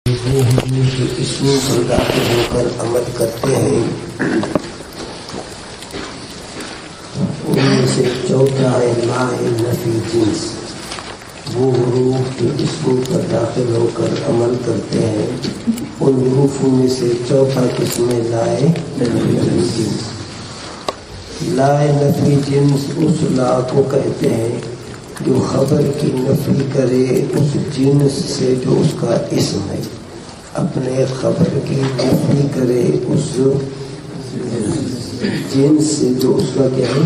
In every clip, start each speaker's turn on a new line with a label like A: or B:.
A: اسم پر داخل ہو کر عمل کرتے ہیں، ان میں سے چوتھا ہے لا نفی جنس۔ وہ حروف جو اسم پر داخل ہو کر عمل کرتے ہیں ان حروفوں میں سے چوتھا قسم ہے لا نفی جنس۔ لا نفی جنس اس لا کو کہتے ہیں جو خبر کی نفی کرے اس جنس سے جو اس کا اسم ہے، اپنے خبر کی نفی کرے اس جنس سے جو اس کا کیا ہے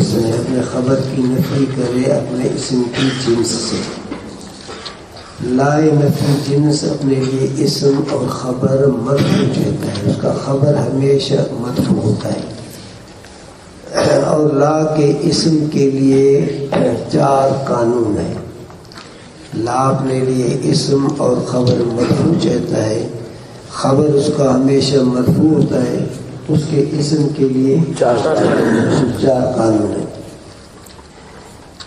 A: اسم ہے، اپنے خبر کی نفی کرے اپنے اسم کی جنس سے۔ لا نفی جنس اپنے لیے اسم اور خبر مرفوع ہوتا ہے، اس کا خبر ہمیشہ مرفوع ہوتا ہے، اور لا کے اسم کے لیے چار قانون ہیں۔ لا اپنے لیے اسم اور خبر مرفوع چاہتا ہے، خبر اس کا ہمیشہ مرفوع ہوتا ہے، اس کے اسم کے لیے چار قانون ہیں۔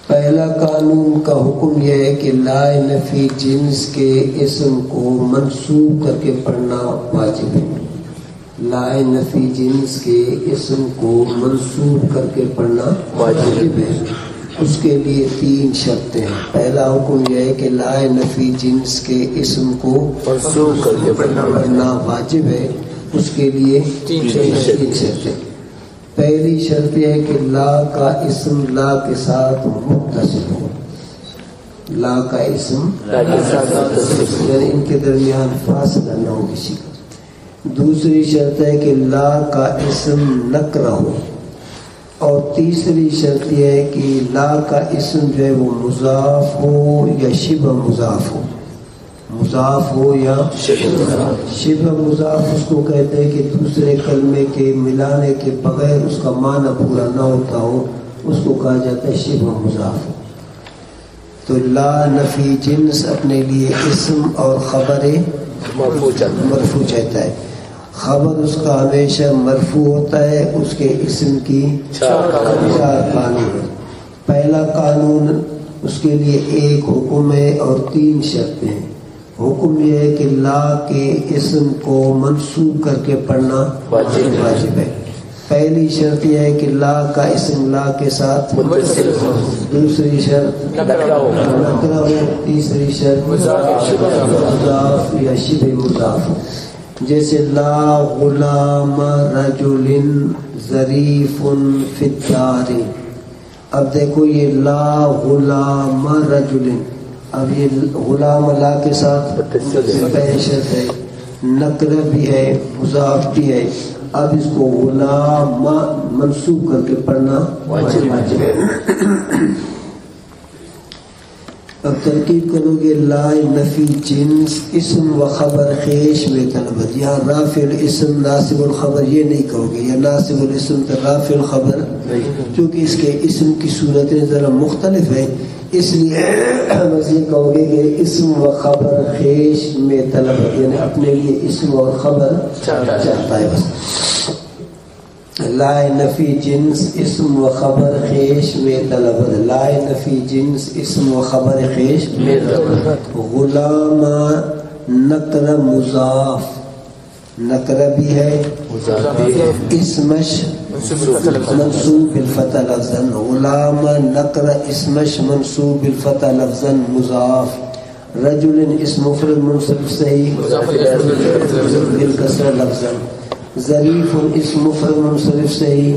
A: پہلا قانون کا حکم یہ ہے کہ لا نفی جنس کے اسم کو منسوب کر کے پڑھنا واجب ہے۔ لا نفی جنس کے اسم کو منسوب کر کے پڑھنا واجب ہے، اس کے لیے تین شرطیں ہیں۔ پہلا حکم یہ ہے کہ لا نفی جنس کے اسم کو منسوب کر کے پڑھنا واجب ہے، اس کے لیے تین شرطیں۔ پہلی شرط یہ ہے کہ لا کا اسم لا کے ساتھ متصل ہو، لا کا اسم یعنی ان کے درمیان فاصلہ نہ ہو کسی کا۔ دوسری شرط ہے کہ لا کا اسم نکرہ ہو، اور تیسری شرط یہ ہے کہ لا کا اسم جو ہے وہ مضاف ہو یا شبہ مضاف ہو، مضاف ہو یا شبہ مضاف اس کو کہتے ہیں کہ دوسرے کلمے کے ملانے کے بغیر اس کا معنی پورا نہ ہوتا ہو، اس کو کہا جاتا ہے شبہ مضاف۔ تو لا نفی جنس اپنے لیے اسم اور خبر مرفوع چاہتا ہے، خبر اس کا ہمیشہ مرفوع ہوتا ہے، اس کے اسم کی چار قانون ہیں۔ پہلا قانون اس کے لیے ایک حکم ہے اور تین شرطیں ہیں۔ حکم یہ ہے کہ لا کے اسم کو منسوب کر کے پڑھنا واجب ہے۔ پہلی شرط یہ ہے کہ لا کا اسم لا کے ساتھ متصل ہو، دوسری شرط نکرہ ہو، تیسری شرط مضاف یا شبہ مضاف۔ جیسے لا غلام رجل ظریف فی الدار، اب دیکھو یہ لا غلام رجل، اب یہ غلام لا کے ساتھ پہلی شرط ہے، نکرہ بھی ہے مضاف بھی ہے، اب اس کو غلام منسوب کر کے پڑھنا واجب ہے۔ اب ترکیب کرو گے لا نفی جنس اسم و خبر خیش میں طلبت، یہاں رافع الاسم ناصب الخبر یہ نہیں کہو گے، یا ناصب الاسم تو رافع الخبر، کیونکہ اس کے اسم کی صورتیں ذرا مختلف ہیں، اس لیے بس یہ کہو گے کہ اسم و خبر خیش میں طلبت، یعنی اپنے لیے اسم اور خبر چاہتا ہے بس۔ لا نفی جنس اسم و خبر خیش میں طلبت، لا نفی جنس اسم و خبر خیش میں طلبت۔ غلام نکرہ مضاف، نکرہ بھی ہے اسمش منصوب بالفتح لفظا، غلام نکرہ اسمش منصوب بالفتح لفظا مضاف، رجل اسم مفرد منصب صحیح بالکسرہ لفظا، ظریف اسم مفرد منصرف صحیح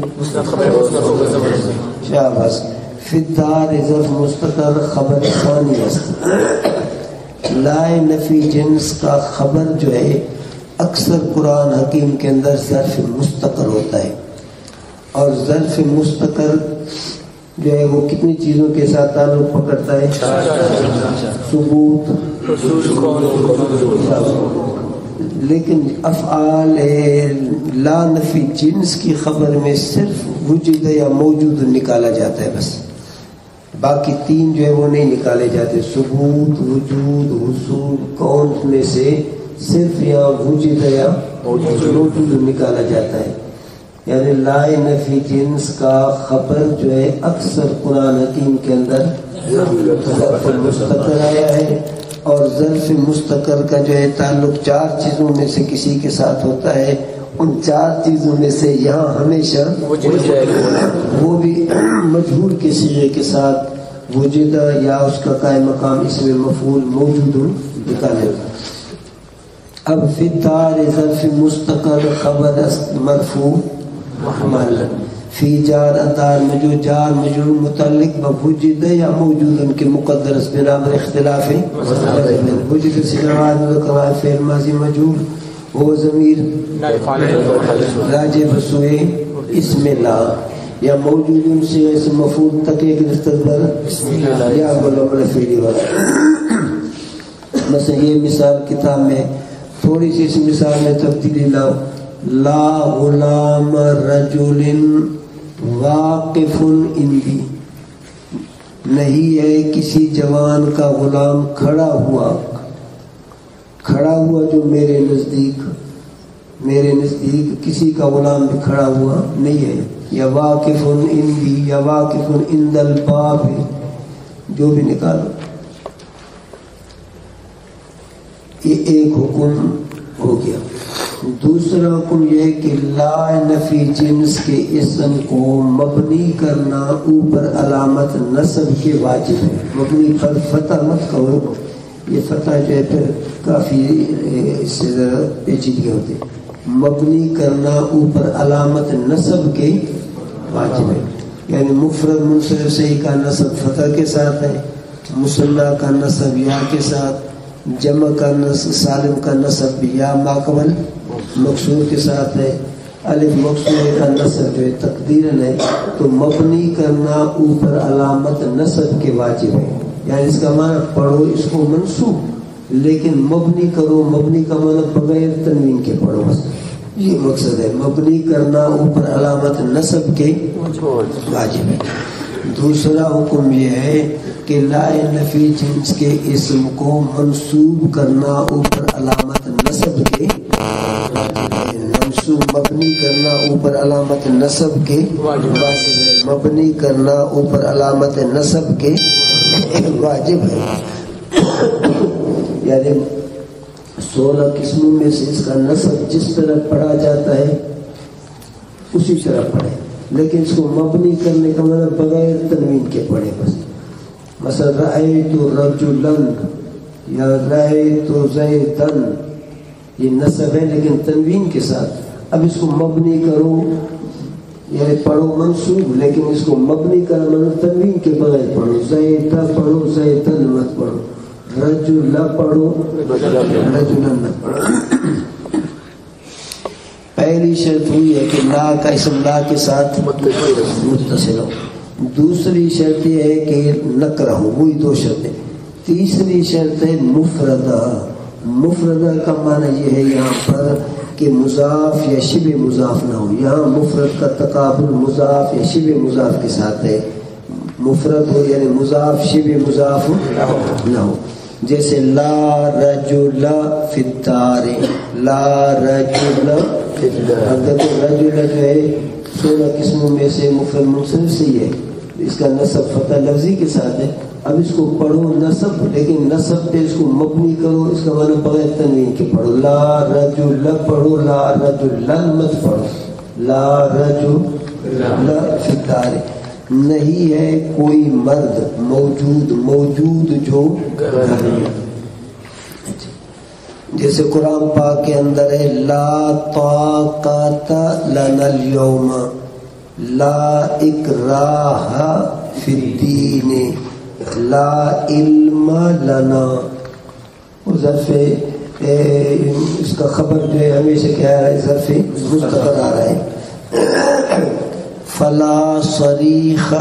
A: شاباش، فی الدار ظرف مستتر خبر ثانی است۔ لا نفی جنس کا خبر جو ہے اکثر قرآن حکیم کے اندر ظرف مستقر ہوتا ہے، اور ظرف مستقر جو ہے وہ کتنی چیزوں کے ساتھ تعلق پکڑتا ہے؟ ثبوت، لیکن افعال لا نفی جنس کی خبر میں صرف وجود یا موجود نکالا جاتا ہے بس، باقی تین جو ہے وہ نہیں نکالے جاتے، ثبوت، وجود، حصول، کون میں سے صرف یا وجود یا موجود نکالا جاتا ہے۔ یعنی لا نفی جنس کا خبر جو ہے اکثر قرآن حکیم کے اندر ظرف مستقر آیا ہے، اور ظرف مستقر کا جو ہے تعلق 4 چیزوں میں سے کسی کے ساتھ ہوتا ہے، ان 4 چیزوں میں سے یہاں ہمیشہ وہ بھی مجہول کے صیغے کے ساتھ وجدہ یا اس کا قائم مقام اسم مفعول موجود نکالے گا۔ اب فی الدار ظرف مستقر خبر مرفوع محمل، فی جار ادار میں جو جار مجرور متعلق بوجد یا موجود ان کے مقدر اس بنابر اختلاف ہے، وجد سے نواد فعل ماضی مجرور وہ ضمیر راجع بسوئے اسم لا یا موجود ان سے اسم مفعول تک گرفتر بر یا بلغ فعلی والا۔ مثلا یہ مثال کتاب میں تھوڑی سی اس مثال میں تبدیلی لاؤ، لا غلام رجل واقف عندی، نہیں ہے کسی جوان کا غلام کھڑا ہوا جو میرے نزدیک کسی کا غلام بھی کھڑا ہوا نہیں ہے، یا واقف عندی یا واقف عند الباب، جو بھی نکالو۔ یہ ایک حکم ہو گیا۔ دوسرا حکم یہ ہے کہ لا نفی جنس کے اسم کو مبنی کرنا اوپر علامت نصب کے واجب ہے۔ مبنی پر فتح مت کرو، یہ فتح جو ہے پھر کافی اس سے ذرا پیچیدگی ہوتی ہے۔ مبنی کرنا اوپر علامت نصب کے واجب ہے، یعنی مفرد منصرف صحیح کا نصب فتح کے ساتھ ہے، مثنیٰ کا نصب یا کے ساتھ، جمع کا نصب سالم کا نصب یا ماقبل مقصور کے ساتھ ہے، الف مقصور کا نصب جو ہے تقدیرن ہے، تو مبنی کرنا اوپر علامت نصب کے واجب ہے، یعنی اس کا معنی پڑھو اس کو منصوب لیکن مبنی کرو، مبنی کا معنی بغیر تنوین کے پڑھو، بس یہ مقصد ہے، مبنی کرنا اوپر علامت نصب کے واجب ہے۔ دوسرا حکم یہ ہے کہ لا نفی جنس کے اسم کو منصوب کرنا اوپر علامت نصب کے، منصوب مبنی کرنا اوپر علامت نصب کے واجب ہے، مبنی کرنا اوپر علامت نصب کے واجب ہے، یعنی 16 قسموں میں سے اس کا نصب جس طرح پڑھا جاتا ہے اسی طرح پڑھے، لیکن اس کو مبنی کرنے کا مطلب بغیر تنوین کے پڑھے، بس مثلا رأیت رجلا یا رأیت زیدا، یہ نصب ہے لیکن تنوین کے ساتھ، اب اس کو مبنی کرو یعنی پڑھو منصوب لیکن اس کو مبنی کرنا مطلب تنوین کے بغیر پڑھو، زیدا پڑھو زیدن مت پڑھو، رجلا پڑھو رجلا نہ پڑھو۔ پہلی شرط ہوئی ہے کہ لا کا اسم لا کے ساتھ متصل ہو، دوسری شرط یہ ہے کہ نکرہ ہو، وہی 2 شرطیں، تیسری شرط ہے مفردہ۔ مفردہ کا معنی یہ ہے یہاں پر کہ مضاف یا شبہ مضاف نہ ہو، یہاں مفرد کا تقابل مضاف یا شبہ مضاف کے ساتھ ہے، مفرد ہو یعنی مضاف شبہ مضاف نہ ہو، جیسے لا رجل فی الدار، لا رجل فی الدار۔ اب دیکھو رجل جو ہے 16 قسموں میں سے مفرد منصرف سے ہی ہے، اس کا نصب فتح لفظی کے ساتھ ہے، اب اس کو پڑھو نصب لیکن نصب پہ اس کو مبنی کرو، اس کا معنی بغیر تنوین کے پڑھو، لا رجل پڑھو، لا رجلن مت پڑھو، لا رجل فی الدار، نہیں ہے کوئی مرد موجود جو گھر میں، جیسے قرآن پاک کے اندر ہے لا طاقت لنا اليوم، لا اکراہ فی الدین، لا علم لنا، ظرف اس کا خبر جو ہے ہمیشہ کیا ہے ظرف مستقر آ رہا ہے، فلا صریخ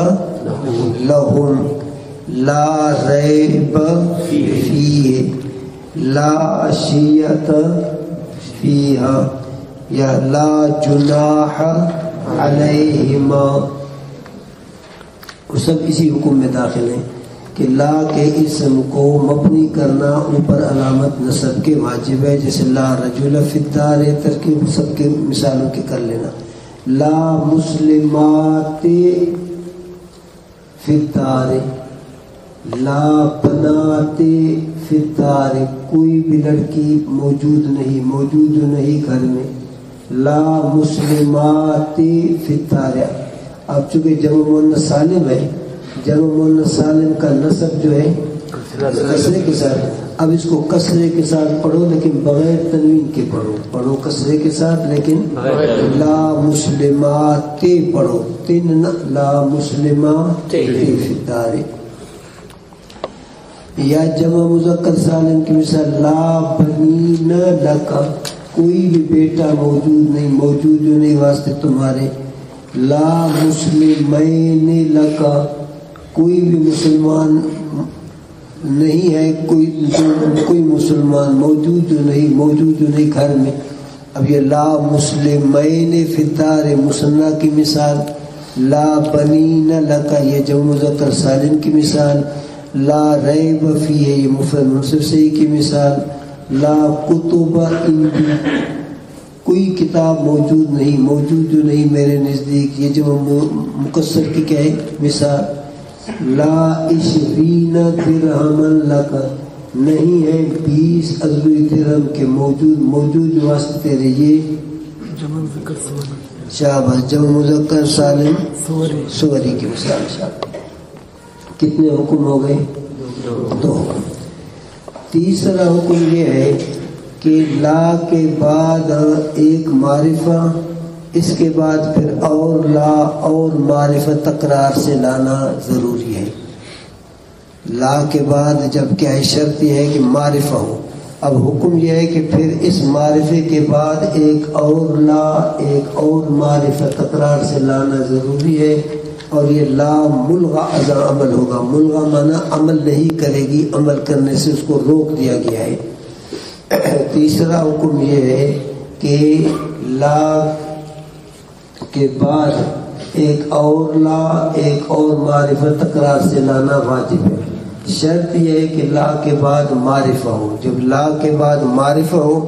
A: لہم، لا ریب فیہ، لا شیعت فیہا، یا لا جناح علیہما، وہ سب اسی حکم میں داخل ہیں کہ لا کے اسم کو مبنی کرنا اوپر علامت نصب کے واجب ہے، جیسے لا رجل فی الدار، ترکیب سب کے مثالوں کے کر لینا، لا مسلمات فی الدار، لا بنات فی الدار، کوئی بھی لڑکی موجود نہیں گھر میں. لا مسلمات فی الدار. اب چونکہ جمع مؤنث سالم ہے، جمع مؤنث سالم کا نسب جو ہے کسرے کے ساتھ. اب اس کو کسرے کے ساتھ پڑھو لیکن بغیر تنوین کے پڑھو کسرے کے ساتھ لیکن لا مسلمات پڑھو. تین لا مسلمات فی الدار. یا جمع مذکر سالم کی مثال لا بنین لک، کوئی بھی بیٹا موجود جو نہیں واسطے تمہارے. لا مسلمین لک، کوئی بھی مسلمان نہیں ہے، کوئی مسلمان موجود جو نہیں گھر میں. اب یہ لا مسلمین فی الدار مثنیٰ کی مثال. لا بنین لک یہ جمع مذکر سالم کی مثال. لا ریب فیہ یہ مفرد منصب صحیح کی مثال. لا کتب عندی، کوئی کتاب موجود جو نہیں میرے نزدیک، یہ جمع مکسر کی کیا ہے مثال. لا 20 درہما لک، نہیں ہے 20 ازوی درہم کے موجود جو واسطے تیرے. یہ شاباش جمع مذکر سالم سوری کی مثال. شاباش. کتنے حکم ہو گئے؟ 2. تیسرا حکم یہ ہے کہ لا کے بعد ایک معرفہ، اس کے بعد پھر اور لا اور معرفہ تکرار سے لانا ضروری ہے. لا کے بعد جب کیا ہے شرط یہ ہے کہ معرفہ ہو. اب حکم یہ ہے کہ پھر اس معرفے کے بعد ایک اور لا ایک اور معرفہ تکرار سے لانا ضروری ہے. اور یہ لا ملغا ازا عمل ہوگا. ملغا مانا عمل نہیں کرے گی، عمل کرنے سے اس کو روک دیا گیا ہے. تیسرا حکم یہ ہے کہ لا کے بعد ایک اور لا ایک اور معرفہ تکرار سے لانا واجب ہے. شرط یہ ہے کہ لا کے بعد معرفہ ہو. جب لا کے بعد معرفہ ہو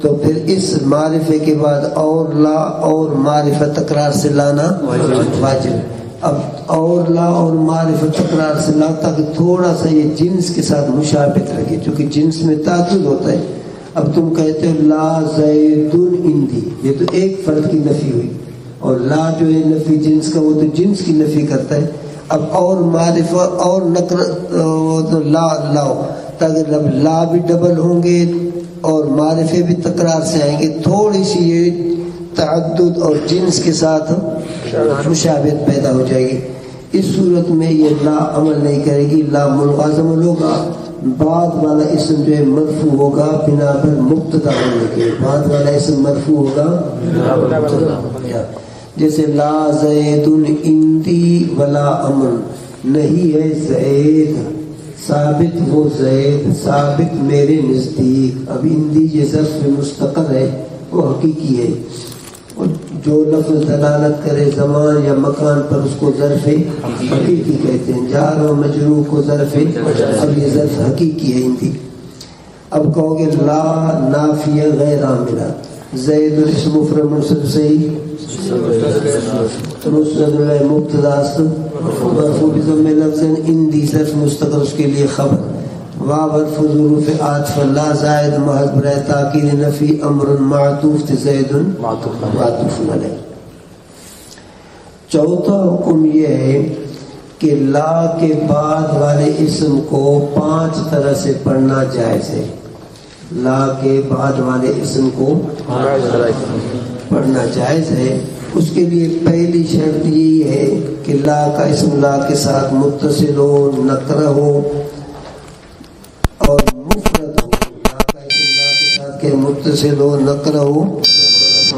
A: تو پھر اس معرفے کے بعد اور لا اور معرفہ تکرار سے لانا واجب ہے. اب اور لا اور معرفہ تکرار سے لا تاکہ تھوڑا سا یہ جنس کے ساتھ مشابہت رکھے، چونکہ جنس میں تعدد ہوتا ہے. اب تم کہتے ہو لا زید عندی، یہ تو ایک فرد کی نفی ہوئی، اور لا جو ہے نفی جنس کا وہ تو جنس کی نفی کرتا ہے. اب اور معرفہ اور لا لاؤ تاکہ لا بھی ڈبل ہوں گے اور معرفے بھی تکرار سے آئیں گے. تھوڑی سی یہ تعدد اور جنس کے ساتھ مشابہت پیدا ہو جائے گی. اس صورت میں یہ لا عمل نہیں کرے گی. لا ملغازم ہوگا، بعد والا اسم جو ہے مرفوع ہوگا بنا پر مبتدا ہونے کے. بعد والا اسم مرفوع ہوگا. جیسے لا زید عندی ولا امن، نہیں ہے زید ثابت، وہ زید ثابت میرے نزدیک. اب عندی یہ ظرف مستقر ہے، وہ حقیقی ہے. جو لفظ دلالت کرے زمان یا مکان پر اس کو ظرف حقیقی کہتے ہیں. جار و مجرور کو ظرف، اب یہ ظرف حقیقی ہے ہندی. اب کہو گے لا نافیہ غیر عاملہ، زید اسم مفرد منصب صحیح، مسند مبتدا مرفوع بضم لفظ، عندی ظرف مستقر اس کے لیے خبر. واو حرف ظروف عاطف، لا زائد محض برائے تاکید نفی، امر معطوف زید معطوف علیہ. چوتھا حکم یہ ہے کہ لا کے بعد والے اسم کو 5 طرح سے پڑھنا جائز ہے. لا کے بعد والے اسم کو پڑھنا جائز ہے. اس کے لیے پہلی شرط یہی ہے کہ لا کا اسم لا کے ساتھ متصل ہو، نکرہ ہو اور مفرد ہو. لا کا اسم لا کے ساتھ کے متصل ہو، نکرہ ہو،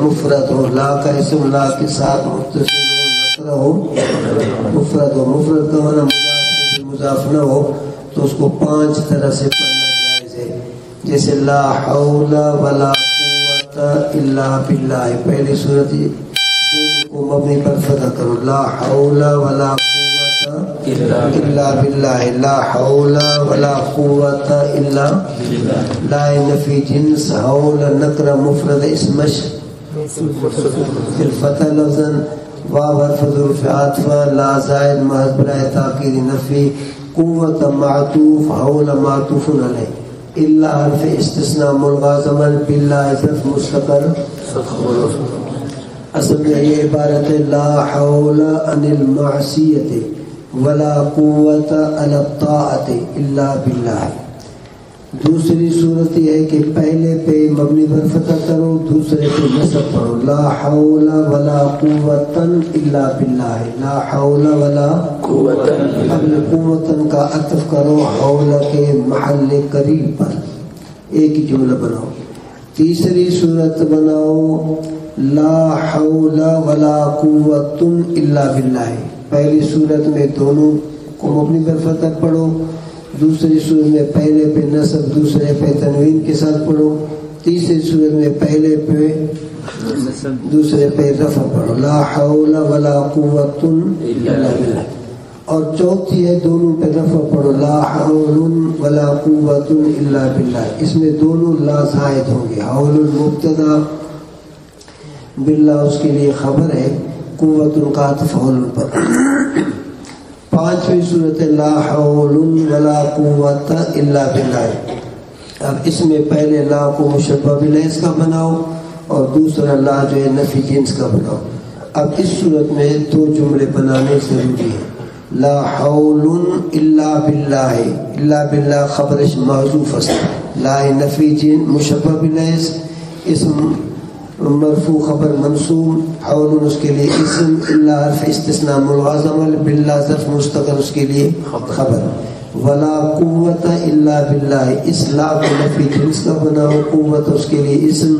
A: مفرد ہو. لا کا اسم لا کے ساتھ متصل ہو، نکرہ ہو، مفرد ہو. مفرد کا معنی مضاف سے مضاف نہ ہو تو اس کو 5 طرح سے پڑھنا جائز ہے. جیسے لا حول ولا قوت الا باللہ، پہلی صورت کو مبنی پر فتح کرو. لا حول ولا قوت الا باللہ، لا حول ولا قوت الا. لا نفی جنس، حول نکرہ مفرد اسمش الفتح لفظا. واو حرف ظروف عاطفہ، لا زائد محض برائے تاکید نفی، قوت معطوف، حول معطوف علیہ. الا حرف استثناء ملغاظم باللہ ظرف مستقر. اصل میں یہ عبارت ہے لا حول عن المعصیت ولا قوت علی الطاعت الا باللہ. دوسری صورت یہ ہے کہ پہلے پہ مبنی پر فتح کرو، دوسرے پہ نصب پڑھو. لا حول ولا قوت الا باللہ. لا حول ولا قوت، قبل قوتن کا عطف کرو حول کے محل قریب پر، ایک ہی جملہ بناؤ. تیسری صورت بناؤ لا حول ولا قوت الا باللہ. پہلی صورت میں دونوں کو مبنی پر فتح پڑھو، دوسری صورت میں پہلے پہ نصب دوسرے پہ تنوین کے ساتھ پڑھو، تیسری صورت میں پہلے پہ دوسرے پہ رفع پڑھو. لا حول ولا قوت الا باللہ. اور چوتھی ہے دونوں پہ رفع پڑھو لا حول ولا قوت الا باللہ. اس میں دونوں لا زائد ہوں گے. حول مبتدا، باللہ اس کے لیے خبر ہے، قوت کا عطف حول پر. پانچویں صورت لا حول ولا قوت الا باللہ. اب اس میں پہلے لا کو مشبہ بلیس کا بناؤ اور دوسرا لا جو ہے نفی جنس کا بناؤ. اب اس صورت میں دو جملے بنانے ضروری ہیں. لا حول الا باللہ، الا باللہ خبر محذوف است، لا نفی جن مشبہ بلیس، اسم مرفوع خبر منصوب، حول اس کے لیے اسم، الا حرف استثناء ملغاظم باللہ ظرف مستقر اس کے لیے خبر. ولا قوت الا باللہ، اس لا کو نفی جنس کا بناؤ، قوت اس کے لیے اسم،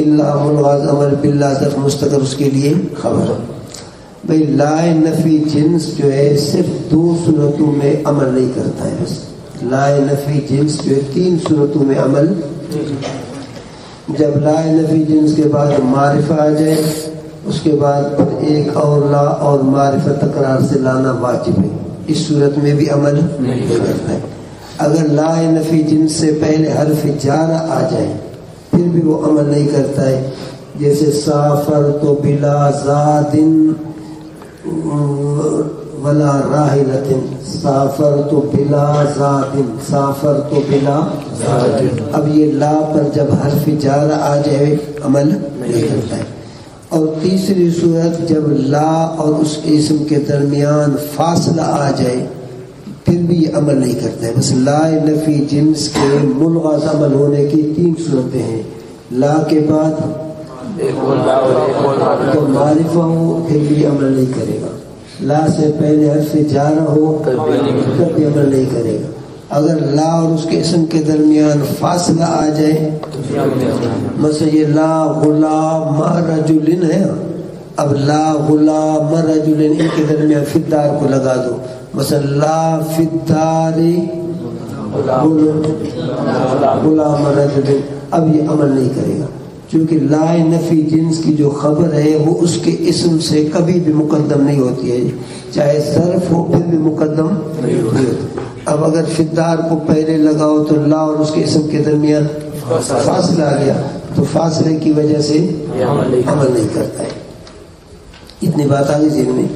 A: الا ملغاظم باللہ ظرف مستقر اس کے لیے خبر. بھئی لا نفی جنس جو ہے صرف دو صورتوں میں عمل نہیں کرتا ہے. بس لا نفی جنس جو ہے تین صورتوں میں عمل. جب لا نفی جنس کے بعد معرفہ آ جائے اس کے بعد ایک اور لا اور معرفہ تکرار سے لانا واجب ہے. اس صورت میں بھی عمل نہیں کرتا ہے. اگر لا نفی جنس سے پہلے حرف جارہ آ جائے پھر بھی وہ عمل نہیں کرتا ہے. جیسے سافر تو بلا زادن ولا راحلۃ، سافر تو بلا زادن، سافر تو بلا زادن. اب یہ لا پر جب حرف جارہ آ جائے عمل نہیں کرتا ہے. اور تیسری صورت جب لا اور اس کے اسم کے درمیان فاصلہ آ جائے پھر بھی یہ عمل نہیں کرتا ہے. بس لا نفی جنس کے ملغاظ عمل ہونے کی تین صورتیں ہیں. لا کے بعد تو معرفہ ہو پھر بھی عمل نہیں کرے گا. لا سے پہلے حرف جارہ ہو تب بھی عمل نہیں کرے گا. اگر لا اور اس کے اسم کے درمیان فاصلہ آ جائے، مثلا یہ لا غلام رجل ہے، اب لا غلام رجل ان کے درمیان فدار کو لگا دو، مثلا لا فدار غلام رجل، اب یہ عمل نہیں کرے گا. چونکہ لا نفی جنس کی جو خبر ہے وہ اس کے اسم سے کبھی بھی مقدم نہیں ہوتی ہے، چاہے ظرف ہو پھر بھی مقدم نہیں ہوتی. اب اگر فدار کو پہلے لگاؤ تو لا اور اس کے اسم کے درمیان فاصلہ آ گیا تو فاصلے کی وجہ سے عمل نہیں کرتا ہے. اتنی بات آگے ذہن میں.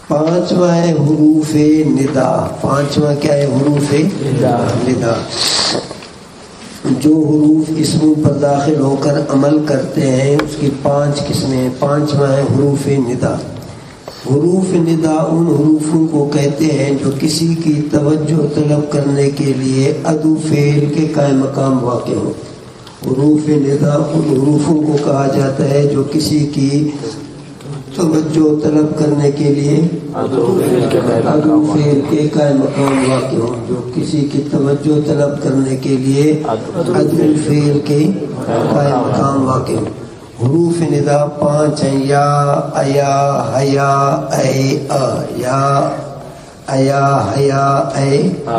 A: پانچواں ہے حروف ندا. پانچواں کیا ہے؟ حروف ندا. جو حروف اسموں پر داخل ہو کر عمل کرتے ہیں اس کی پانچ قسمیں ہیں. پانچواں ہے حروف ندا. حروف ندا ان حروفوں کو کہتے ہیں جو کسی کی توجہ طلب کرنے کے لیے ادو فعل کے قائم مقام واقع ہو. حروف ندا ان حروفوں کو کہا جاتا ہے جو کسی کی توجہ طلب کرنے کے لیے ادو فعل کے قائم مقام واقع ہو. جو کسی کی توجہ طلب کرنے کے لیے ادو فعل کے قائم مقام واقع ہو. حروف ندا پانچ ہیں. یا ایا حیا اے آ، یا ایا حیا اے آ.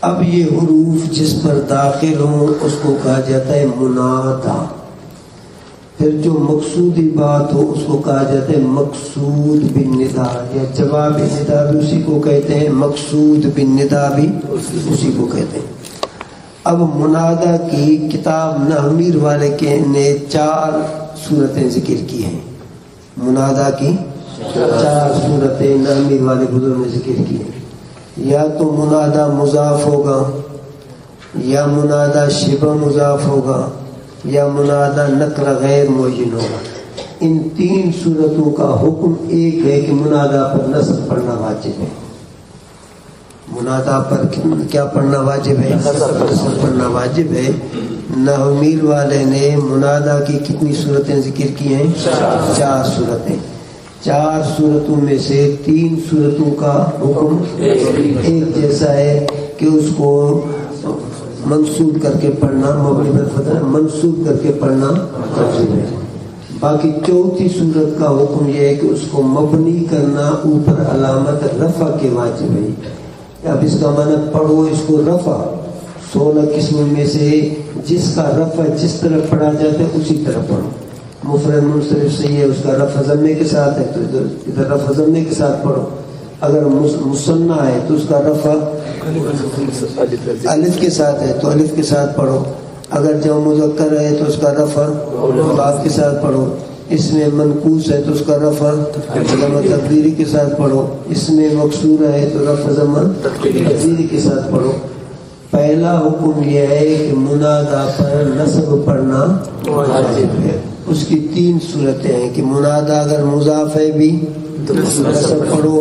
A: اب یہ حروف جس پر داخل ہوں اس کو کہا جاتا ہے منادا. پھر جو مقصودی بات ہو اس کو کہا جاتا ہے مقصود بالندا، یا جواب ندا بھی اسی کو کہتے ہیں، مقصود بالندا بھی اسی کو کہتے ہیں. اب منادا کی کتاب نحمیر والے کے نے 4 صورتیں ذکر کی ہیں. منادا کی 4 صورتیں نامیر والے بزرگ نے ذکر کی ہیں. یا تو منادہ مضاف ہوگا, یا منادہ شبہ مضاف ہوگا, یا منادہ نکرہ غیر معین ہوگا. ان 3 صورتوں کا حکم ایک ہے کہ منادہ پر نصب پڑھنا واجب ہے. منادہ پر کیا پڑھنا واجب ہے؟ نصب پڑھنا واجب ہے. نحومیل والے نے منادہ کی کتنی صورتیں ذکر کی ہیں؟ 4 صورتیں. 4 صورتوں میں سے 3 صورتوں کا حکم ایک جیسا ہے کہ اس کو منصوب کر کے پڑھنا, مبنی پر فتح منصوب کر کے پڑھنا واجب ہے. باقی 4تھی صورت کا حکم یہ ہے کہ اس کو مبنی کرنا اوپر علامت رفع کے واجب ہے. اب اس کا معنی پڑھو اس کو رفع. 16 قسموں میں سے جس کا رفع جس طرح پڑھا جاتا ہے اسی طرح پڑھو. مفرد منصرف صحیح ہے, اس کا رفع ضمے کے ساتھ ہے تو ادھر رفع ضمے کے ساتھ پڑھو. اگر مثنیٰ ہے تو اس کا رفع الف کے ساتھ ہے تو الف کے ساتھ پڑھو. اگر جمع مذکر ہے تو اس کا رفع باء کے ساتھ پڑھو. اس میں منقوص ہے تو اس کا رفع ضمہ تقدیری کے ساتھ پڑھو. اس میں مکسورہ ہے تو رفع ضمہ تقدیری کے ساتھ پڑھو. پہلا حکم یہ ہے کہ منادہ پر نصب پڑھنا واجب ہے. اس کی 3 صورتیں ہیں کہ منادہ اگر مضاف ہے بھی نصب پڑھو,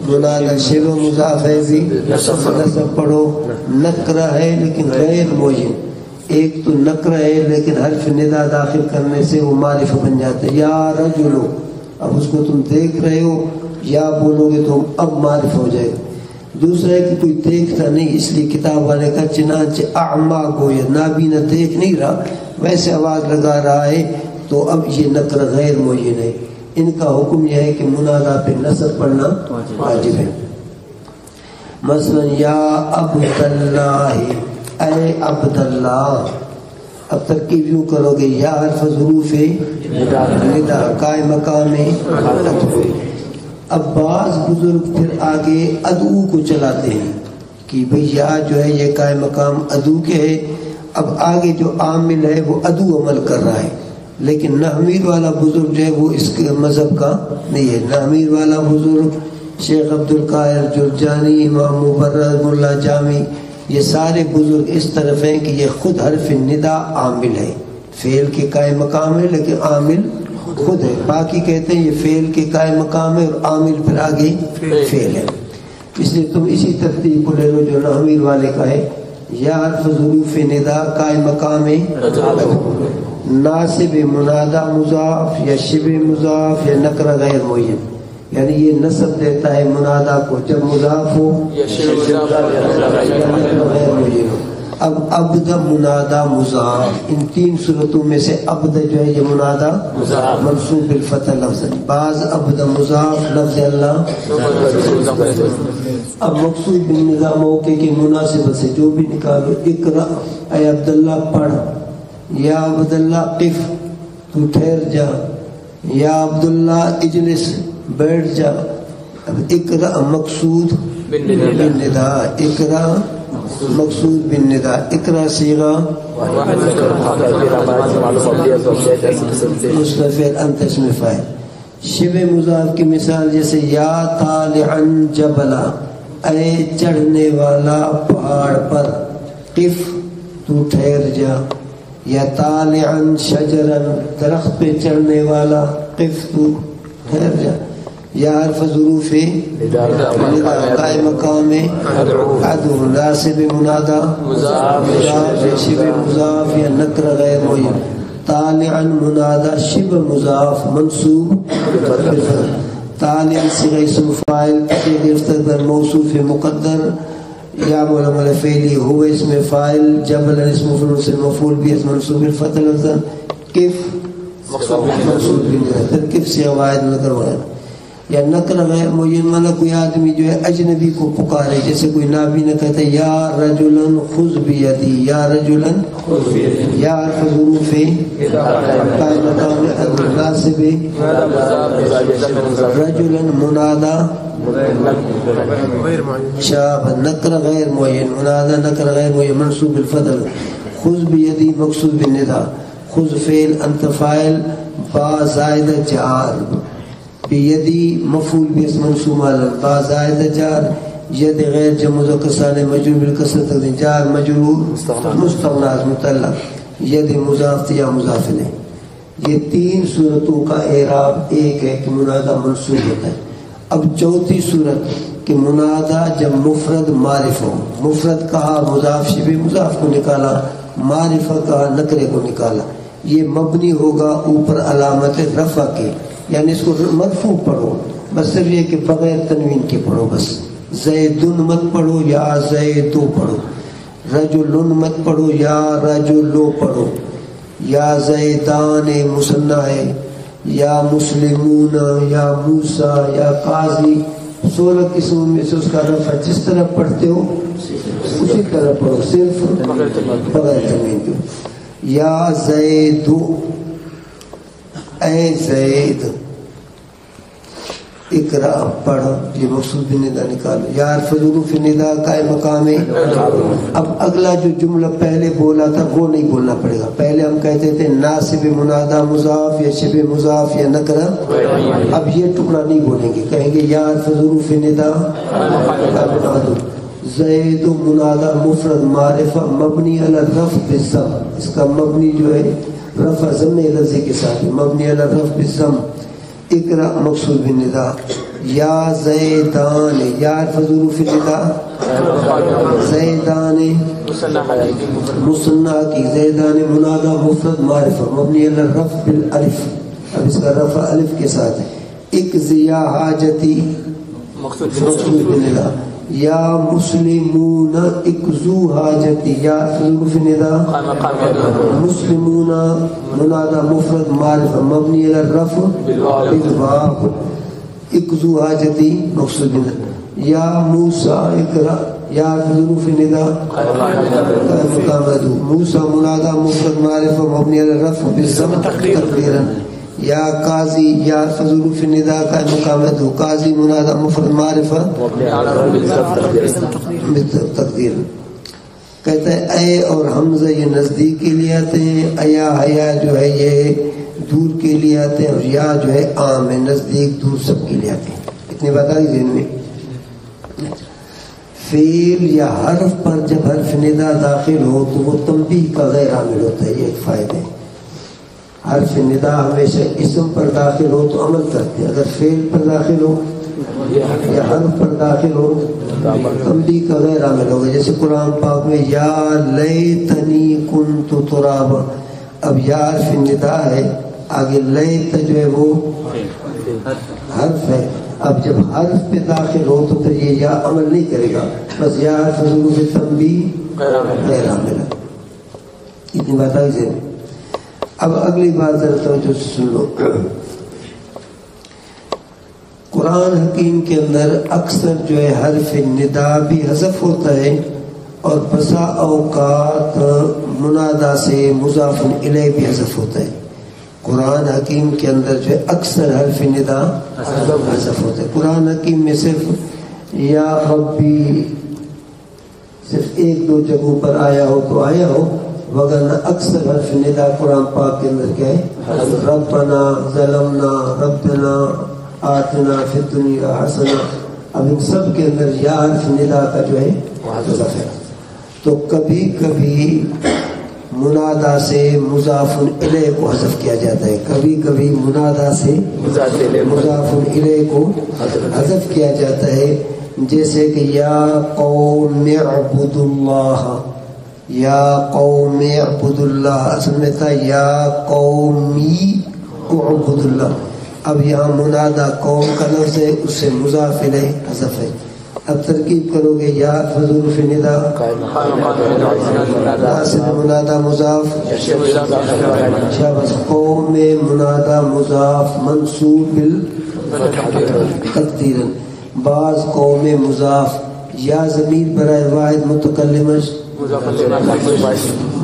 A: منادہ شبہ مضاف ہے بھی نصب پڑھو, نکرہ ہے لیکن غیر معین. ایک تو نکرہ ہے لیکن حرف ندا داخل کرنے سے وہ معرفہ بن جاتا ہے. یا رجلو, اب اس کو تم دیکھ رہے ہو, یا بولو گے تو اب معرفہ ہو جائے گا. دوسرا ہے کہ کوئی دیکھتا نہیں, اس لیے کتاب والے کا چنانچہ اعمیٰ کو یا نابینا دیکھ نہیں رہا ویسے آواز لگا رہا ہے تو اب یہ نکرہ غیر معین ہے. ان کا حکم یہ ہے کہ منادہ پہ نصب پڑھنا واجب ہے. مثلا یا عبداللہ, اے عبداللہ. اب ترکیب یوں کرو گے, یا حرف ظروف ندا قائم مقام. اب بعض بزرگ پھر آگے ادعو کو چلاتے ہیں کہ بھئی یا جو ہے یہ قائم مقام ادعو کے ہے. اب آگے جو عامل ہے وہ ادعو عمل کر رہا ہے, لیکن نحمیر والا بزرگ جو ہے وہ اس کے مذہب کا نہیں ہے. نحمیر والا بزرگ شیخ عبدالقاہر جرجانی, امام مبرد, ملا جامی, یہ سارے بزرگ اس طرف ہیں کہ یہ خود حرف ندا عامل ہے. فعل کے قائم مقام ہے لیکن عامل خود ہے. باقی کہتے ہیں یہ فعل کے قائم مقام ہے اور عامل پھر آگے فعل ہے. اس لیے تم اسی ترتیب کو لے لو جو نحویر والے کا ہے. یا حرف ظروف ندا قائم مقام ہے, ناصب منادہ مضاف یا شبہ مضاف یا نکرہ غیر معین. یعنی یہ نصب دیتا ہے منادہ کو جب مضاف ہو یا غیر معین ہو. اب عبد منادہ مضاف, ان 3 صورتوں میں سے عبد جو ہے یہ منادہ منصوب بالفتح لفظ. بعض عبد مضاف لفظ اللہ. اب مقصود بالنظام موقع کے مناسبت سے جو بھی نکالو. اقرا, اے عبداللہ پڑھ. یا عبداللہ قف, تو ٹھہر جا. یا عبداللہ اجلس, بیٹھ جا. اب اقرا مقصود بالندا, اقرا مقصود بالندا. اقرا صیغہ مستفعل انت اسم فاعل. شبہ مضاف کی مثال جیسے یا طالعا جبلا, اے چڑھنے والا پہاڑ پر. قف, تو ٹھہر جا. یا طالعا شجرا, درخت پہ چڑھنے والا. قف, تو ٹھہر جا. یا حرف ظروف ندا قائم مقام ادعو, ناصب منادہ مضاف یا شبہ مضاف یا نکرہ غیر معین. طالعا منادہ شبہ مضاف منصوب. طالعا صیغہ اسم فاعل گرفتہ در موصوف مقدر. یا مولمل فعلی ہو اسم فاعل. جبل اسم مفعول سے مفعول بھی اسم منصوب بالفتح لفظا. کف منصوب بالندا. ترکیب سے واحد نکر وغیرہ. یا نکر غیر معین مانا کوئی آدمی جو ہے اجنبی کو پکارے, جیسے کوئی نابینا کہتا ہے یا رجلن خذ بیدی, یا رجلن. یا حرف ظروف قائم مقام ناصب رجلن منادہ شاب. نکر غیر معین منادہ نکر غیر معین منصوب بالفتح. خذ بیدی مقصود بالندا. خذ فعل انت فاعل با زائدہ جار. بیدی مفعول بیس منصوب علی با زائد جار ید غیر جمع مذکر سالم مجرور بالکسر تقدیر جار مجرور مستغنی از متعلق ید مضاف یا مضاف الیہ. یہ تین صورتوں کا اعراب ایک ہے کہ منادہ منصوب ہوتا ہے. اب چوتھی صورت کہ منادہ جب مفرد معرف ہو، مفرد کہا مضاف شبہ مضاف کو نکالا، معرفہ کہا نکرے کو نکالا، یہ مبنی ہوگا اوپر علامت رفع کے، یعنی اس کو مرفوع پڑھو، بس صرف یہ کہ بغیر تنوین کے پڑھو. بس زیدن مت پڑھو یا زیدو پڑھو، رجلن مت پڑھو یا رجلو پڑھو، یا زیدان مثنی ہے، یا مسلمون یا موسیٰ یا قاضی. 16 قسموں میں سے اس کا رفع جس طرح پڑھتے ہو اسی طرح پڑھو، صرف بغیر تنوین کے. یا زیدو اے زید اقرا پڑھ، یہ مقصود ندا نکالو. یا حروف ندا قائم مقام ہے. اب اگلا جو جملہ پہلے بولا تھا وہ نہیں بولنا پڑے گا. پہلے ہم کہتے تھے ناصب منادہ مضاف یا شبہ مضاف یا نکرہ، اب یہ ٹکڑا نہیں بولیں گے، کہیں گے یا حروف ندا زید منادہ مفرد معرفہ مبنی علی الرفع بالضم. اس کا مبنی جو ہے رفع ضم لفظی کے ساتھ مبنی علی الرفع بالضم. اقرا مقصود بالندا. یا زیدان یا حروف ندا زیدان مصنع کی، زیدان منادہ مفرد معرفہ مبنی علی الرفع بالالف. اب اس کا رفع الف کے ساتھ ہے. اقضی یا حاجتی مقصود بالندا. یا مسلمون اقضو حاجتی یا حروف ندا مسلمون منادہ مفرد معرفہ مبنی علی الرفع بالواو. اقضو حاجتی مقصود بالندا. یا موسیٰ اقرا یا حروف ندا مقامدو. موسیٰ منادہ مفرد معرفہ مبنی علی الرفع بالضم تقدیرا. یا قاضی یا حروف ندا کا مقامت ہو، قاضی منادہ مفرد معرفہ تقدیر. کہتا ہے اے اور حمزہ یہ نزدیک کے لیے آتے ہیں، ایا حیا جو ہے یہ دور کے لیے آتے ہیں، اور یا جو ہے عام ہے، نزدیک دور سب کے لیے آتے ہیں. اتنی بات آئی ذہن میں. فعل یا حرف پر جب حرف ندا داخل ہو تو وہ تنبیہ کا غیر عامل ہوتا ہے، یہ ایک فائدہ ہے. حرف ندا ہمیشہ اسم پر داخل ہو تو عمل کرتے ہیں، اگر فعل پر داخل ہو یا حرف پر داخل ہو تنبیہ کا غیر عامل ہوگا. جیسے قرآن پاک میں یا لیتنی کنت ترابا، اب یا حرف ندا ہے، آگے لیت جو ہے وہ حرف ہے. اب جب حرف پہ داخل ہو تو پھر یہ یا عمل نہیں کرے گا، بس یا حرف حروف تنبیہ غیر عامل ہے. اتنی بات آئی سے. اب اگلی بات ذرا توجہ سے سن لو. قرآن حکیم کے اندر اکثر جو ہے حرف ندا بھی حذف ہوتا ہے، اور بسا اوقات منادا سے مضاف الیہ بھی حذف ہوتا ہے. قرآن حکیم کے اندر جو ہے اکثر حرف ندا حذف ہوتا ہے. قرآن حکیم میں صرف یا ربی صرف ایک دو جگہوں پر آیا ہو تو آیا ہو، وگرنہ اکثر حرف ندا قرآن پاک کے اندر کیا ہے ربنا ظلمنا ربنا آتنا فی الدنیا حسنہ. اب ان سب کے اندر یا حرف ندا کا جو ہے حذف ہے. تو کبھی کبھی منادا سے مضاف الیہ کو حذف کیا جاتا ہے، کبھی کبھی منادا سے مضاف الیہ کو حذف کیا جاتا ہے. جیسے کہ یا قوم اعبدوا اللہ، یا قوم اعبدوا اللہ اصل میں تھا یا قومی اعبدوا اللہ. اب یہاں منادا قوم کا لفظ ہے، اس سے مضاف الیہ حذف ہے. اب ترکیب کرو گے یا حروف ندا ناصب منادا مضاف شاباش قوم منادا مضاف منصوب تقدیرا. بعض قوم مضاف یا ضمیر برائے واحد متکلم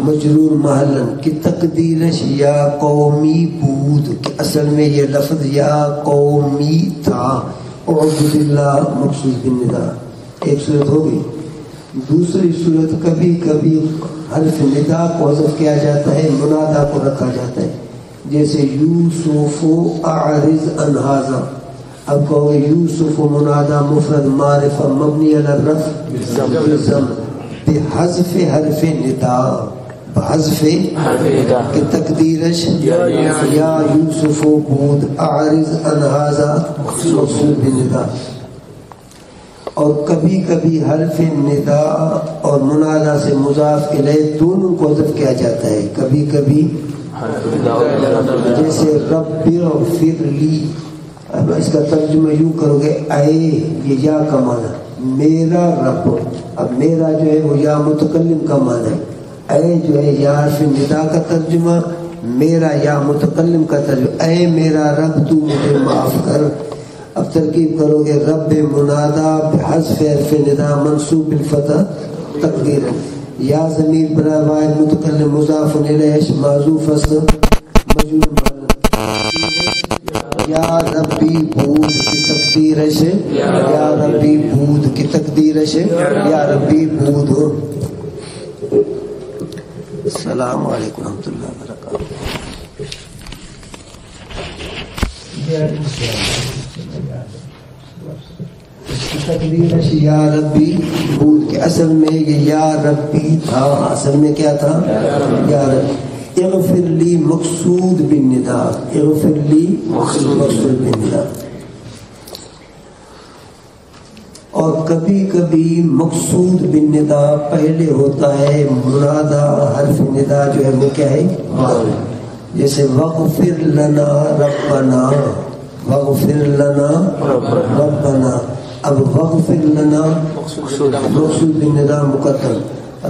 A: مجرور محلن کی تقدیرش یا قومی بود، کہ اصل میں یہ لفظ یا قومی تھا. اعبد اللہ مخصوص بالندا. ایک صورت ہوگی. دوسری صورت کبھی کبھی حرف ندا کو حذف کیا جاتا ہے، منادا کو رکھا جاتا ہے. جیسے یوسف اعرض عن ھذا، اب کہو گے یوسف منادہ مفرد معرفہ مبنی علی الرفع بالضم بحذف حرف ندا بحذف کہ تقدیرش یا یوسف بود اعرض عن هذا مقصود بالندا. اور کبھی کبھی حرف ندا اور منادہ سے مضاف الیہ دونوں کو حذف کیا جاتا ہے. کبھی کبھی جیسے رب اغفر لی، اب اس کا ترجمہ یوں کرو گے اے، یہ یا کا معنی میرا رب. اب میرا جو ہے وہ یا متکلم کا معنی ہے، اے جو ہے یا حرف ندا کا ترجمہ، میرا یا متکلم کا ترجمہ اے میرا رب تو مجھے معاف کر. اب ترکیب کرو گے رب منادہ بحذف حرف ندا منصوب بالفتح تقدیرا یا ضمیر برائے واحد متکلم مضاف الیہ معذوف مجرور یا ربی بود کی تقدیرش یا ربی بود کی تقدیرش یا ربی بود. السلام علیکم ورحمۃ اللہ وبرکاتہ. تقدیرش یا ربی بود کے اصل میں یہ یا ربی تھا، اصل میں کیا تھا یا ربی. اغفر لی مقصود بالندا، اغفر لی مقصود بالندا. اور کبھی کبھی مقصود بالندا پہلے ہوتا ہے منادہ حرف ندا جو ہے وہ کیا ہے، جیسے وغفر لنا ربنا، وغفر لنا ربنا. اب وغفر لنا مقصود بالندا مقدم،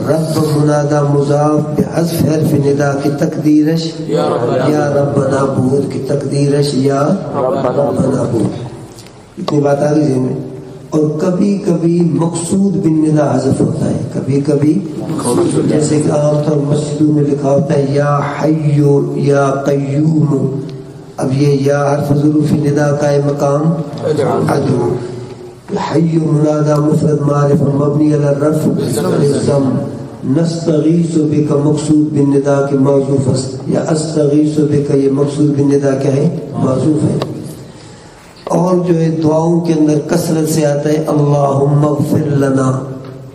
A: رب منادہ مضاف بحذف حرف ندا کی تقدیرش یا ربنا بود کی تقدیرش یا ربنا بود. اتنی بات آ گئی میں. اور کبھی کبھی مقصود بالندا حذف ہوتا ہے، کبھی کبھی جیسے کہ عام طور مسجدوں میں لکھا ہوتا ہے یا حی یا قیوم. اب یہ یا حرف ظروف ندا کا مقام ادعو. حی منادہ مفرد معرف مبنی علی الرفع بالضم. نستغیث بک مقصود بالندا کے موصوف است، یا استغیث بک یہ مقصود بالندا کیا ہے، موصوف ہے. اور جو ہے دعاؤں کے اندر کثرت سے آتا ہے اللہم اغفر لنا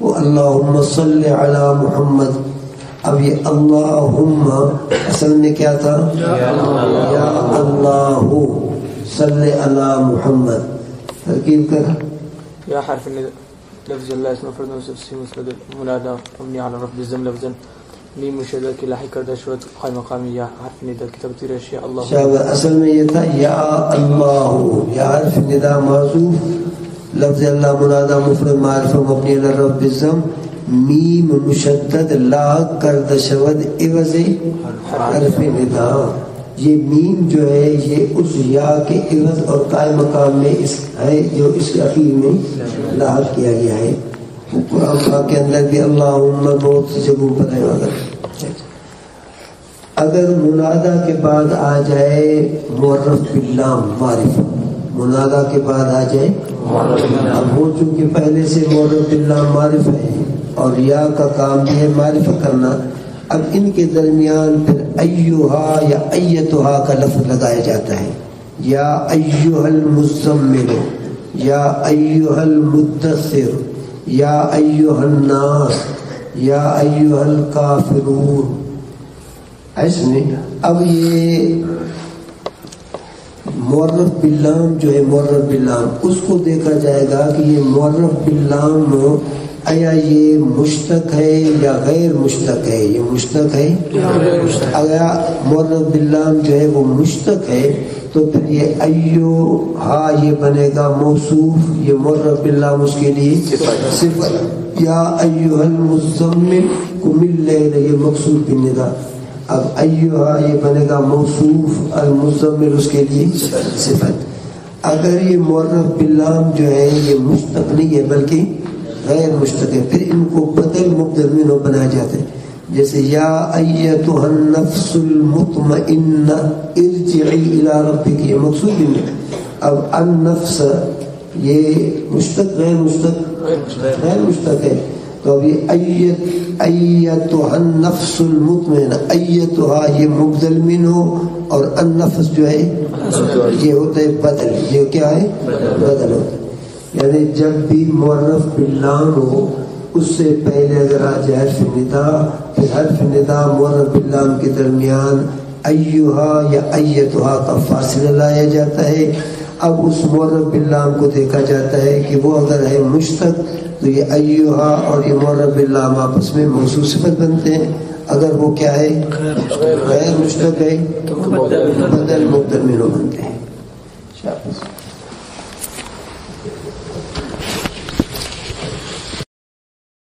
A: و اللہم صلی علی محمد. اب یہ اللہم اصل میں کیا تھا، یا اللہ صلی علی محمد. ترکیب کر
B: یا حرف لفظ اللہ اسم فرد نفسی مسند منادہ مبنی علی رفع بالضم لفظا میم مشدد کی لاحق کردہ شد قائم مقامی یا حرف ندا کی تقدیر یا اللہ.
A: اصل میں یہ تھا یا اللہ، یا حرف ندا معذوف لفظ اللہ منادہ مفرد معرف مبنی علی رفع بالضم میم مشدد لا کردہ شود عوض حرف ندا. یہ میم جو ہے یہ اس یا کے عوض اور قائم مقام میں اس ہے جو اس کے اخیر میں لاحق کیا گیا ہے. قرآن پاک کے اندر بھی اللہم بہت سی جگہوں پر ہے. اگر منادہ کے بعد آ جائے معرف باللام معرفہ، منادہ کے بعد آ جائے اب وہ چونکہ پہلے سے معرف باللام معرفہ ہے اور یا کا کام بھی ہے معرفہ کرنا، اب ان کے درمیان پھر ایہا یا ایتہا کا لفظ لگایا جاتا ہے. یا ایہا المزمل، یا ایہا المدثر، یا ایہا الناس، یا ایہا الکافرون. ایسے میں اب یہ معرف باللام جو ہے معرف باللام اس کو دیکھا جائے گا کہ یہ معرف باللام آیا یہ مشتق ہے یا غیر مشتق ہے. یہ مشتق ہے. اگر معرف باللام جو ہے وہ مشتق ہے تو پھر یہ ایو ہا یہ بنے گا موصوف، یہ معرف باللام اس کے لیے صفت. یا ایھا المزمل قم اللیل یہ مقصود بالندا. اب ایھا یہ بنے گا موصوف، المزمل اس کے لیے صفت. اگر یہ معرف باللام جو ہے یہ مشتق نہیں ہے بلکہ غیر مشتق ہے، پھر ان کو بدل مبدل منہ بنایا جاتا ہے. جیسے یا ایتها النفس المطمئنہ ارجعی الی ربک یہ مقصود نہیں. اب النفس یہ مشتق غیر مشتق غیر مشتق ہے. تو اب یہ ایتھا النفس المطمئنہ، ایتھا یہ مبدل من ہو اور النفس جو ہے یہ ہوتا ہے بدل، یہ کیا ہے بدل ہوتا ہے، یعنی جب بھی معرف باللام ہو اس سے پہلے اگر آ جائے حرف ندا، پھر حرف ندا معرف باللام کے درمیان ایھا یا ایتھا کا فاصلہ لایا جاتا ہے۔ اب اس معرف باللام کو دیکھا جاتا ہے کہ وہ اگر ہے مشتق تو یہ ایھا اور یہ معرف باللام آپس میں موصول صفت بنتے ہیں، اگر وہ کیا ہے غیر مشتق ہے تو بدل مبدل منہ بنتے ہیں۔